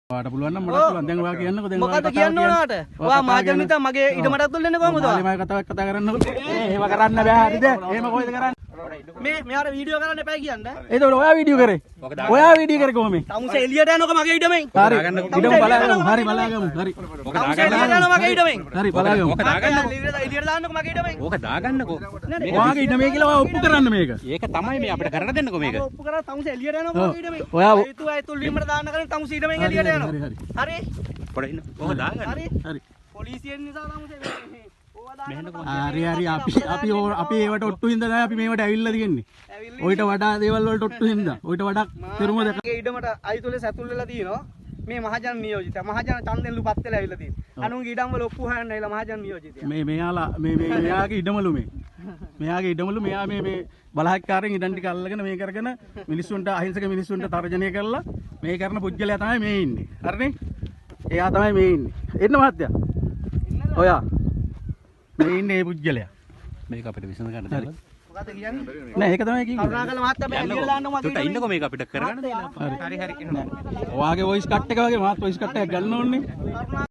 ඔයාට පුළුවන් නම් මට පුළුවන්. දැන් ඔයා කියන්නකෝ දැන් මොකද කියන්න ඕනකට? ඔයා මාජන් විතර මගේ ඊට මටත් දුන්නේ කොහමද? මම කතා කරන්නකෝ. ඒව කරන්න බෑ හරිද? එහෙම කොහෙද කරන්නේ? මෙයාට වීඩියෝ කරන්න එපා කියන්න. එතකොට ඔයා වීඩියෝ කරේ. ඔයා වීඩියෝ කරේ කොහොමද? තමුසේ එළියට යනකො මගේ ඊඩමෙන්. හරි. ඊඩම බලාගමු. හරි බලාගමු. හරි. ඕක දාගන්න මගේ ඊඩමෙන්. හරි බලාගමු. ඕක දාගන්නකො. එළියට දාන්නකො මගේ ඊඩමෙන්. ඕක දාගන්නකො. ඔයාගේ ඊඩමේ කියලා ඔයා ඔප්පු කරන්න මේක. ඒක තමයි මේ අපිට කරන්න දෙන්නකො මේක. ඔප්පු කරා තමුසේ එළියට යනකො මගේ ඊඩමෙන්. ඔයා අයිතුල් වීමට දාන්න කරන්නේ තමුසේ ඊඩමෙන් එළියට යනවා. හරි. පොඩ ඉන්න. ඕක දාගන්න. හරි. හරි. පොලිසියෙන් නිසා තමුසේ අපි ඒවට ඔට්ටු හින්දා තමයි අපි මේවට ඇවිල්ලා තියෙන්නේ. ඔයිට වඩා දේවල් වලට ඔට්ටු හින්දා. ඔයිට වඩා පෙරුම දැක. මගේ ඊඩමට අයිතුලේ සැතුල් වෙලා තියෙනවා. මේ මහජන නියෝජිතයා. මහජන ඡන්දෙන්ලු පත් වෙලා ඇවිල්ලා තියෙනවා. අනුන්ගේ ඊඩම් වල ඔප්පු හොයන්න ඇවිල්ලා මහජන නියෝජිතයා. මෙයාලා මෙයාගේ ඊඩමලු මේ. මෙයාගේ ඊඩමලු මෙයා මේ බලහත්කාරයෙන් ඉඩම් ටික අල්ලගෙන මේ කරගෙන මිනිස්සුන්ට අහිංසක මිනිස්සුන්ට තර්ජනය කරලා මේ කරන පුජ්‍යලයා තමයි මේ ඉන්නේ. හරිනේ? එයා තමයි මේ ඉන්නේ. එන්න මහත්තයා. ඔයා මේ ඉන්නේ මේ පුජ්‍යලයා. මේක අපිට විසඳ ගන්න දෙන්න. මොකද කියන්නේ? නෑ ඒක තමයි කිව්වේ. කරුණාකර මහත්තයා මේ එළියට දාන්න මගේ චුට්ට ඉන්නකො මේක අපිට කරගන්න දෙන්න. හරි හරි. ඔයාගේ වොයිස් කට් එක වගේ මාත් වොයිස් කට් එකක් ගන්න ඕනේ.